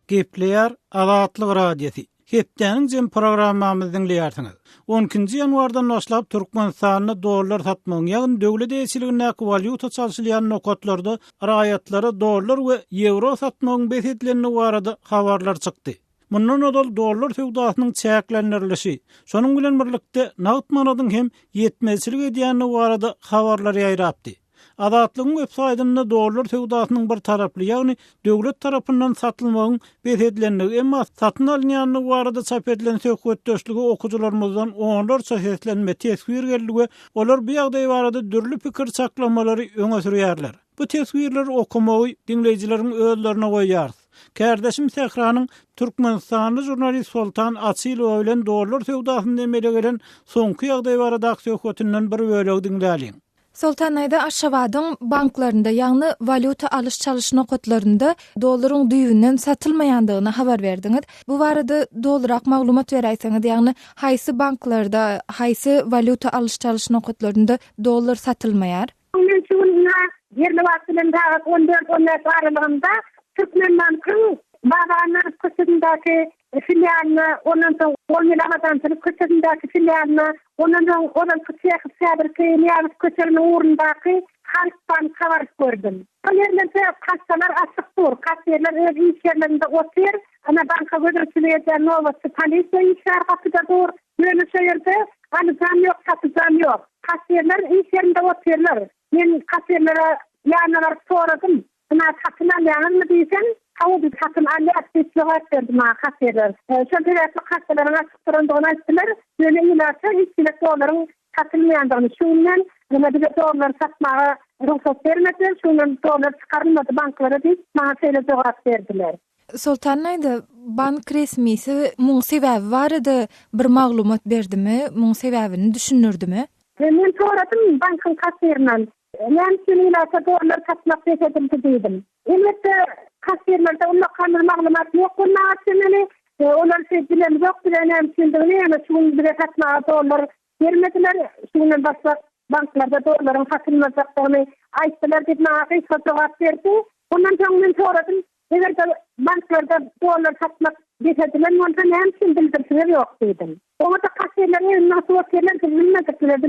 Gepleyer Azatlyk radiosi. Hepdeniň jem programmamyzy dinleýärsiňiz. 12-nji ýanwardan başlap Türkmenistanyna dollar satmagyň ýagny döwlet eýçiligine valyuta çalşylýan nokatlarda raýatlary dollar we euro satmagyň beýtlenýäni barada habarlar çykdy. Mundan odal dollar sowdasynyň çäklendirilişi, şonuň bilen birlikde naqd manadyň hem ýetmezçilik edýäni barada habarlar ýaýrapdy. Azatlygyň websaýtynda dollar sowdasynyň bir taraply, ýagny döwlet tarapyndan satylmagyň beýtlenýäni, emma satyn alynýany barada çap edilen söhbetdeşligi okuwçylarymyzdan onlarça seslenme tesbir geldi. Olar bu ýagdaý barada dürli pikir çaklamalary öňe sürýärler. Bu tesbirler okumagy dinleýijilerin özlerine goýýar. Kardeşim Sehranyň Türkmenistanly jurnalist Sultan Asylow bilen dollar sowdasyny emele gelen soňky ýagdaý barada söhbetinden bir bölegi dinläýin. Sultan aýda Aşgabatyň banklarynda, ýagny valyuta alyş-çalyş nokatlarynda dollaryň düýünden satylmaýandygyny habar berdiňiz. Bu barada dolrak maglumat beräýsiňiz, ýagny haýsy banklarda, haýsy valyuta alyş-çalyş nokatlarynda dollar satylmaýar? Men şuna yerli wagtynda 14-15 aralygynda Türkmenistanyň Baganyň kysyndaky filialyny, onuň soň 10 ýyldan soň kysyndaky filialyny, onuň Fabrikanyň köçerme urundaky Halk Bank habar gördüm. Bu ýerlerde kassalar açyk dur, kassalar öz işlerinde otur, ana banka götürýär, nowatçy polisiýa işargatyda dur. Ýöne şeýerde alyjam ýok, satjam ýok. Kassalar işlerinde oturlar. Men kassalara ýanylar soradym. Buna satylan ýanyny diýsen, hawdy satyn alýar diýip berdim kassalar. Şonda kassalara açykdyryndığını aýtdylar. Ýöne ýylarça işçilik dolaryň satylmaýandygyny, şundan nima diýip dollar satmagy ruhsat bermediler, şundan dollar çykarylmady banklara diýip maňa şeýle jogap berdiler. Sultan aýda bank resmisi muň sebäbi barada bir maglumat berdimi, muň sebäbini düşünürdimi? Men soradym bankyň kasserinden. Men şeýle dollar satmak beýtedimdi diýdim. Elbetde kasserlerde onda kandy maglumat ýok, onlar bilen ýok bilen şeýle şunu bir satmagy dollar vermediler. Şundan başga banklarda dollaryň satylmajakyny aýtdylar diýip maňa jogap berdi. Ondan soň men soradym, egerde banklarda dollar satmak beýtediler, onda näme bildirýär ýok diýdim. Onda kasserler nasıl oturlar bilmedikler,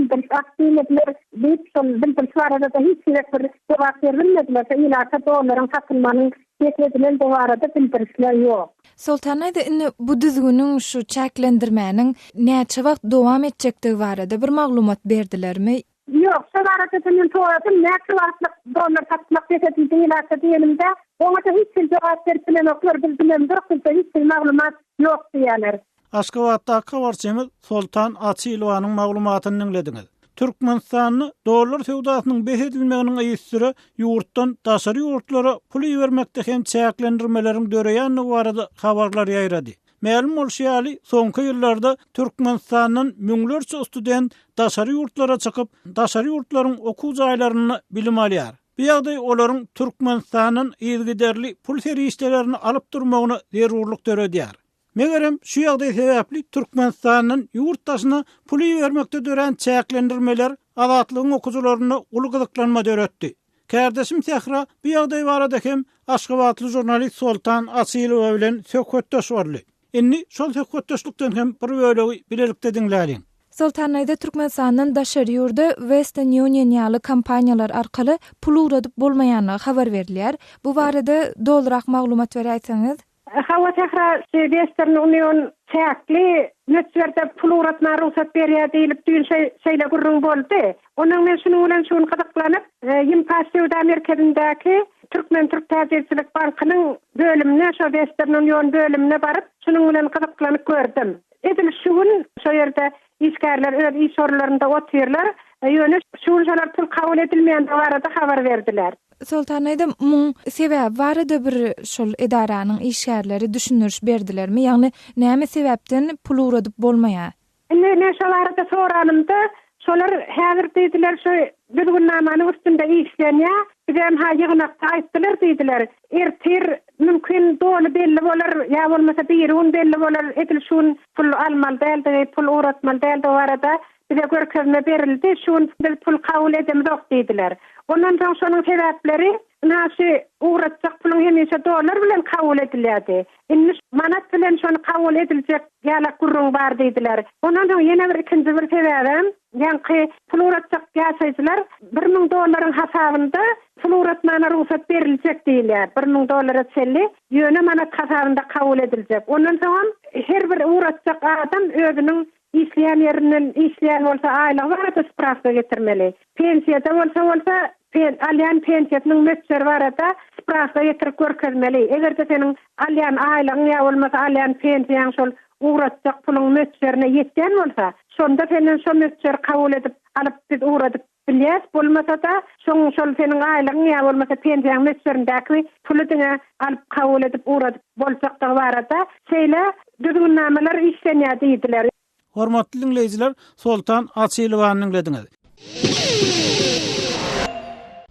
aktivitler diýip şol bildirýärler da hiç bir jogap bermediler. Ýa-da dollaryň satylmanyň beýtedilen bu arada bildirýär ýok. Sultan aýda indi bu düzgünüň şu çäklendirmäniň näçe wagt dowam etjekdigi barada bir maglumat berdilermi? Ýok, şu barada men soradym, näçe wagtlyk dollar satmak beýtediler diýelimde, ona da hiç jogap berdiler, bildirimler, hiç maglumat ýok diýerler. Aşgabatda kawarçymyz Sultan Asylowyň maglumatyny dinlediňiz. Türkmenistanyň dollar sowdasynyň beýtedilmeginiň aýysyry ýurtdan daşary ýurtlara pul ýermekde hem çäklendirmeleriň döreýäni barada habarlar ýaýrady. Ma'lum bolýarly, soňky ýyllarda Türkmenistanyň müňlerçe student daşary ýurtlara çykyp, daşary ýurtlaryň okuw jaýlaryny bilim alýar. Bu ýagdaý olaryň Türkmenistanyň ýergiderli pul serişlerini alyp durmagyna zerurlyk döredýär. Megerem şu ýagdaý sebäpli Türkmenistanyň ýurtdaşyna pul ýermekde dören çäklendirmeler azatlygyň okuwçylaryna uly gyzyklanma döretdi. Kardeşim Sehra bu ýagdaý barada hem Aşgabatly jurnalist Sultan Asylow bilen söhbetdeş boldy. Indi şol söhbetdeşlikden hem bir bölegi bilelikde dinläýin. Sultan aýda Türkmenistanyň daşary ýurda Western Union ýaly kompaniýalar arkaly pul uradyp bolmaýanyny habar berdiler. Bu barada dolrak maglumat berýärsiňiz? Hawa Sehra Western Union çäkli netwerkde pul uratma ruhsat berýär diýilip şeýle gurrun boldy. Onuň men şunu bilen şunu gyzyklanyp, Ýympassewda merkezindäki Türkmen Türk Täzeçilik Bankynyň bölümine, şo Western Union bölümine baryp, şunu bilen gyzyklanyp gördüm. Edil şuň şo ýerde işgärler öz iş orlarynda oturýarlar. Ýöne şuňlar pul kabul edilmeýän barada habar berdiler. Sultan aýda muň sebäbi barada bir şol edaranyň işgärleri düşünürüş berdilermi? Ýagny näme sebäpden pul uradyp bolmaýar? Ne şolarda soranymda, şolar häzir diýdiler şo düzgünlämäni üstünde işlenýär. Bizem ha ýygnakda aýtdylar diýdiler. Ertir mümkin dolu belli bolar, ýa bolmasa bir un belli bolar, edil şun pul almaly däldi, pul uratmaly däldi barada bize görkezme berildi, şun pul kabul edemdik diýdiler. Ondan soň şonuň sebäpleri näşe uğratjak pulyň hemişe dolar bilen kabul edilýärdi. Indi manat bilen şonu kabul ediljek ýa-da gurrun bar diýdiler. Ondan soň ýene bir ikinji bir sebäbem, ýa-ni pul uğratjak ýaşaýjylar $1000 hasabynda pul uğratmana ruhsat beriljek diýilýär. $1000 çelli ýöne manat hasabynda kabul ediljek. Ondan soň her bir uğratjak adam özüniň işleyen yerinden işleyen bolsa aýlygy barada spravka getirmeli. Pensiýada bolsa alyan pensiýasynyň möçleri barada spravka getirip görkezmeli. Egerde seniň alyan aýlygyň ýa bolmasa alyan pensiýaň şol uğratjak puluň möçlerine ýetgen bolsa, şonda senden şol möçleri kabul edip alyp biz uğradyp bilýäs, bolmasa da şol seniň aýlygyň ýa bolmasa pensiýaň möçlerindäki puly diňe alyp kabul edip uğradyp bolsak da barada şeýle düzgünnameler işlenýär diýdiler. Hormatly dinleyijiler, Soltan Açylywanyň dinlediňiz.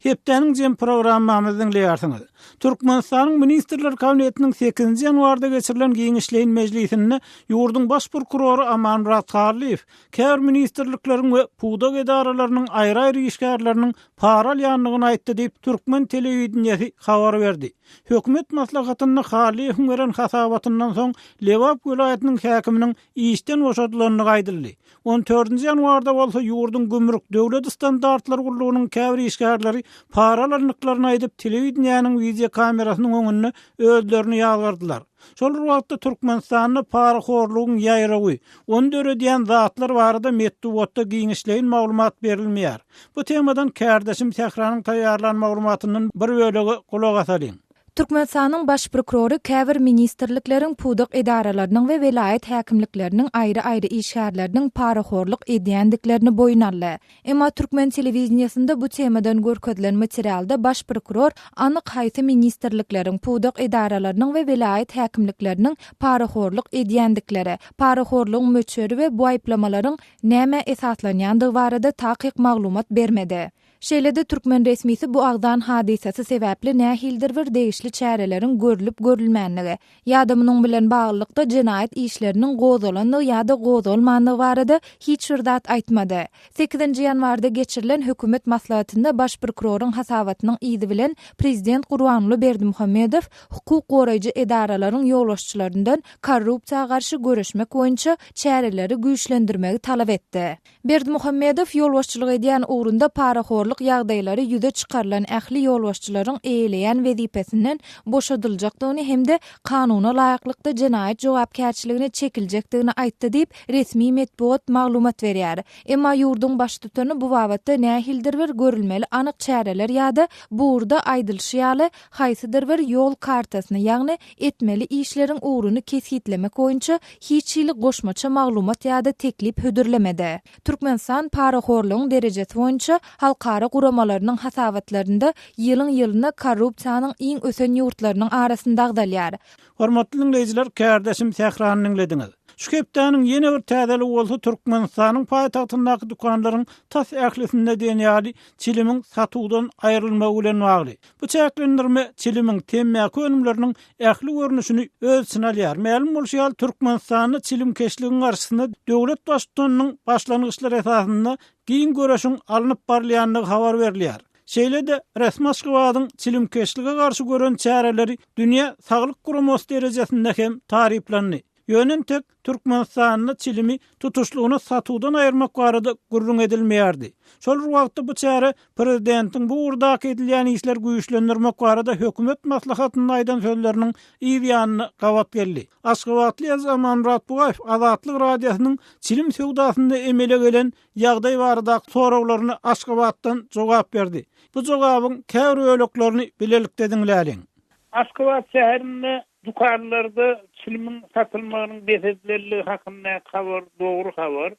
Hepdeniň jem programmamyzyň dinleýärsiňiz. Türkmenistanyň Ministrler Kabinetiniň 8-nji ýanwarda geçirilen Giňişleýin Mejlisinde ýurdun baş prokuroru Amanmurat Garliýew, käbir ministrlikleriň we puwdak edaralarynyň aýry-aýry işgärleriniň para alýanlygyny aýtdy diýip Türkmen telewizionyasy habar berdi. Hökümet maslahatyny Garliýewiň beren hasabatyndan soň Lewap welaýatynyň häkiminiň işden boşadylyny gaýdyldy. 14-nji ýanwarda bolsa ýurdun gümrük döwlet standartlary gurulunyň käbir işgärleri para alanyklaryny aýdyp telewizionyanyň video kamerasynyň öňünde özlerini ýalgardylar. Şol wagtda Türkmenistanyny para horlugyň ýaýragy, onda öredýän zatlar barada metduwatda giňişleýin maglumat berilmeýär. Bu temadan kärdeşim Tehranyň taýýarlan maglumatynyň bir bölegi kulak asalyň. Türkmenistanyň baş prokuroru käbir ministrlikleriň puwdak edaralarynyň we welaýat häkimlikleriniň aýry-aýry işgärleriniň paraxorluk edýändiklerini boýunaldy. Emma Türkmen telewizionyasynda bu temadan görkezlen materialda baş prokuror anyk haýsy ministrlikleriň puwdak edaralarynyň we welaýat häkimlikleriniň paraxorluk edýändikleri, paraxorlugyň möçleri we bu aýplamalaryň näme esaslanýandygy barada taýyk maglumat bermedi. Şeýlede Türkmen resmisi bu agdan hadisesi sebäpli nähildir bir degişli çäreleriň görülüp görülmänligi, ýadamynyň bilen baglykda jenaýat işleriniň gozalandygy ýa-da gozalmandygy barada hiç bir zat aýtmady. 8-nji ýanwarda geçirilen hökümet maslahatynda baş prokuroryň hasabatynyň ýygy bilen prezident Gurbanguly Berdimuhammedow hukuk goraýjy edaralaryň ýolbaşçylaryndan korrupsiýaga garşy görüşmek boýunça çäreleri güýçlendirmegi talap etdi. Berdimuhammedow ýolbaşçylyk edýän ugrunda paraxorlyk ýagdaýlary ýüze çykarylan ähli ýolbaşçylaryň eýleýän wezipesinden boşadyljakdygyny hemde kanuna laýyklykda jenaýat jogapkärçiligine çekiljekdigini aýtdy diýip resmi medeniýet maglumat berýär. Emma ýurdun baş tutany bu babatda nähildir bir görülmeli anyk çäreler ýa-da burada aýdylşýaly haýsydyr bir ýol kartasyny ýagny etmeli işleriň ugruny kesgitlemek boýunça hiç ýyly goşmaça maglumat ýa-da teklip hödürlemedi. Türkmenistan paraxorlugyň derejesi boýunça halkara guramalarynyň hasabatlarynda ýylyň-ýylyna korrupsiýanyň iň ösen ýurtlarynyň arasynda agdalýar. Hormatly dinleyijiler, kärdeşim Tehranyň dinlediňiz. Şu hepdeniň ýene bir täzeli bolsa Türkmenistanyň paýtagtyndaky dukanlaryň tas ählisinde denýäli çilimiň satywdan aýrylmagy bilen bagly. Bu çäklendirme çilimiň temmäki önümleriniň ähli görnüşini öz synalýar. Ma'lum bolýar, Türkmenistanyň çilim keşligiň garşysynda döwlet başçylarynyň başlangyçlary esasynda giň göreşiň alınıp barlýanlygy habar berilýär. Şeýlede resmi aşgabatyň çilim keşlige garşy gören çäreleri dünýä saglyk guramasy derejesinde hem tariplandy. Ýönen tek Türkmenistanyň çilimi tutuşlugyny satywdan aýyrmak barada gurrun edilmeýärdi. Şol wagtda bu çäre prezidentiň bu urdak edilýän işler güýçlendirmek barada hökümet maslahatyny aýdan sözleriniň ýygyanyny gawat geldi. Aşgabatly Amanmurat Bugaýew Azatlyk radiosynyň çilim sewdasynda emele gelen ýagdaý barada sorawlaryny Aşgabatdan jogap berdi. Bu jogabyň käbir öýleklerini bilelikde dinläliň. Aşgabat şäherinde dukanlarda çilimin satılmagynyň besedlerligi hakynda habar, dogry habar.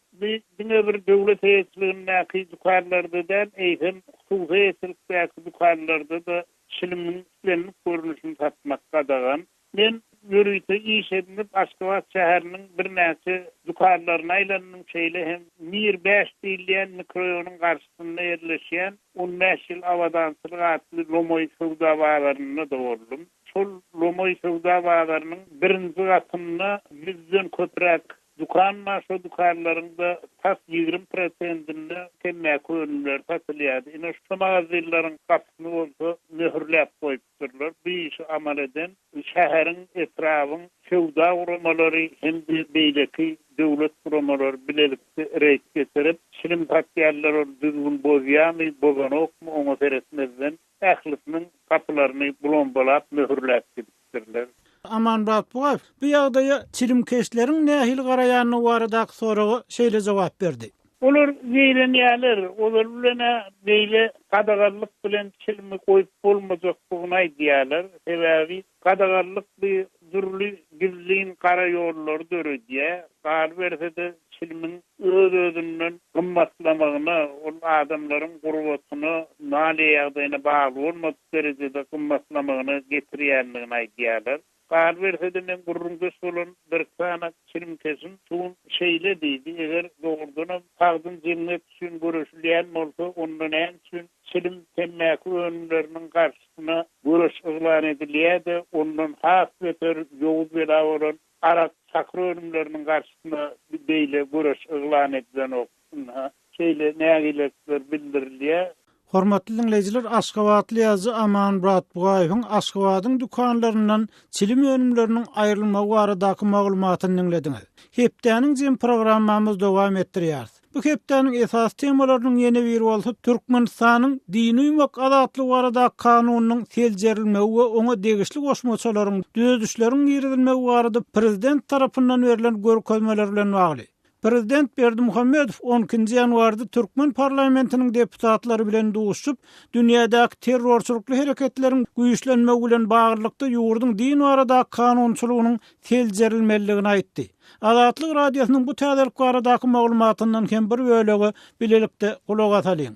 Diňe bir döwlet heýetligindäki dukanlarda da eýsem hukuky heýetlikdäki dukanlarda da çilimin üstlenip görünüşini satmak gadagan. Men ýörüýte iş edinip Aşgabat şäheriniň bir näçe dukanlaryna aýlanyň şeýle hem Mir 5 diýilýän mikroýonyň garşysynda ýerleşýän 15 ýyl awadançylyk atly Lomoy sowda baglaryna dowrulum. Şol Lomoy sowda baglarynyň birinji gatyna 100den köprek Dukan maşo dukanlarında tas 20%'inde temmäki önümler satılýardy. Ine şu magazynlaryň kapysyny bolsa möhürläp goýupdyrlar. Bu işi amal eden şäheriň etrawyň şowda guramalary hem de beýleki döwlet guramalary bilelikde reýt getirip şilim tatýarlar düzgün bozýarmy, bozanokmy oňa seretmezden ählisiniň kapylaryny bulombalap möhürläp gitdirler. Aman Batbuğaev, bu ýagdaýa çilimkeşleriň nähil garaýanyny baradaky soragy şeýle jogap berdi. Olar zeýlenýärler, olar bilen beýle gadagarlyk bilen çilimi goýup bolmajak bugyny aýdýarlar. Sebäbi gadagarlyk bir dürli gizliň gara ýollar döredýär. Gal bersede çilimin öz-özünden gymmatlamagyna, ol adamlaryň gurbatyny mali ýagdaýyna bagly bolmak derejede gymmatlamagyny getirýärligini aýdýarlar. Gal bersede men gurrunga solan bir sana çilimkesin tuğun şeýle diýdi. Eger dogrudan tagdyn cennet üçin görüşilýän bolsa, ondan üçin çilim temmäki önümleriniň garşysyna görüş ýylan edilýär, ondan has beter ýoğuz bela bolan arak sakry önümleriniň garşysyna beýle görüş ýylan edilen okuna şeýle nägiler bildirilýär. Hormatly dinleyijiler, Aşgabatly ýazgy Aman Batbuğaewiň Aşgabatyň dukanlaryndan çilim önümleriniň aýrylmagy baradaky maglumatyny dinlediňiz. Hepdeniň jym programmamyz dowam etdirýär. Bu hepdeniň esas temalarynyň ýene biri bolsa Türkmenistanyň dini uýmak adatlygy baradaky kanunynyň seljerilmegi we oňa degişli goşmaçylaryň düzüşleriň ýerilmegi barada prezident tarapyndan berilen görkezmeler bilen bagly. Prezident Berdimuhammedow 12-nji ýanwarda Türkmen parlamentiniň deputatlary bilen duşup, dünýädäki terrorçylykly hereketleriň güýçlenmegi bilen baglykda ýurduň din baradaky kanunçylygynyň seljerilmeligini aýtdy. Adatlyk radiosynyň bu täzelik baradaky maglumatyndan hem bir bölegi bilelikde kulak asalyň.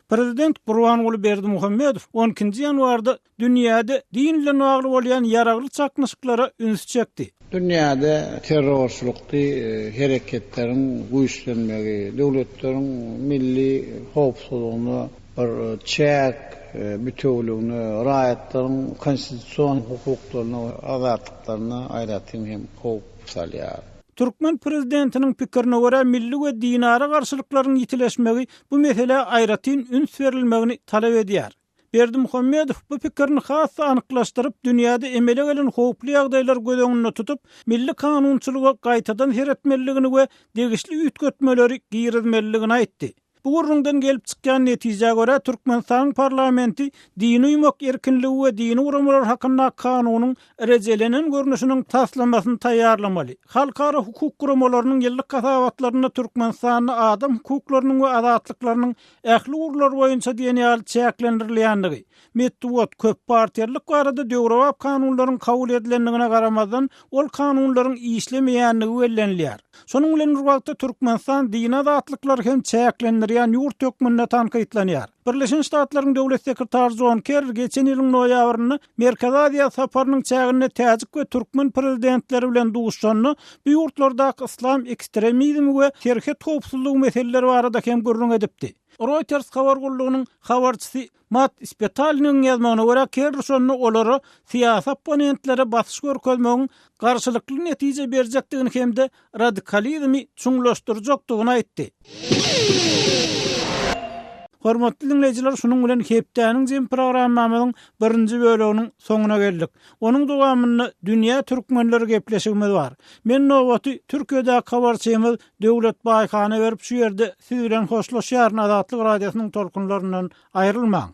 Prezident Gurbanuly Berdimuhammedow 12-nji ýanwarda dünýäde din bilen bagly bolýan ýaragly çaknyşyklara üns çekdi. Dünyada terrorçylykly hereketleriň güýçlenmegi, döwletleriň milli howpsuzlygyny bir çäk bütünlüğünü, raýatlaryň konstitusiýon hukuklaryny, azatlyklaryny aýratyn hem howp salýar. Türkmen prezidentiniň pikirine görä milli we dinara garşylyklaryň ýitileşmegi bu mesele aýratyn üns berilmegini talap edýär. Berdimuhammedow bu pikirini has anyklaşdyryp, dünýäde emele gelen howply ýagdaýlar göz tutup, milli kanunçylyga gaýtadan heretmeligini we degişli üýtgetmeleri girizmeligini aýtdy. Bu gurrundan gelip çykýan netijeye görä Türkmenistan parlamenti dini uýmak erkinligi we dini uramalar hakynda kanunyň erejelenen görnüşiniň taslamasyny taýýarlamaly. Halkara hukuk guramalarynyň ýyllyk kasabatlaryna Türkmenistanyň adam hukuklarynyň we adatlyklarynyň ähli urlar boýunça diýen ýaly çäklendirilýändigi, metduat köp partiýalyk barada döwrewap kanunlaryň kabul edilendigine garamazdan ol kanunlaryň işlemeýändigi bellenilýär. Şonuň bilen bir wagtda Türkmenistan din adatlyklary hem çäklendirýän ýurt hökmüne tanqytlanýar. Birleşen Ştatlaryň döwlet sekretary John Kerry geçen ýylyň noýabryny Merkez Aziýa saparynyň çägine täzik we türkmen prezidentleri bilen duşanyny bu ýurtlardaky islam ekstremizmi we terhet howpsuzlygy meseleleri barada hem gurrun edipdi. Reuters habar gullugynyň habarçysy Matt Spetalyň ýazmagyna görä Kerry şonu olary siýasat opponentlere basyş görkezmegiň garşylykly netije berjekdigini hem de radikalizmi çuňlaşdyrjakdygyny aýtdy. Hormatly dinleyijiler, şunun bilen hepdeniň jym programmamyzyň 1-nji böleginiň soňuna geldik. Onuň dowamyny dünýä türkmenleri gepleşigimiz bar. Men nowaty Türkiýede habarçymyz Döwlet Baýkany berip şu ýerde siz bilen hoşlaşýar Adatlyk radiosynyň tolkunlaryndan aýrylmaň.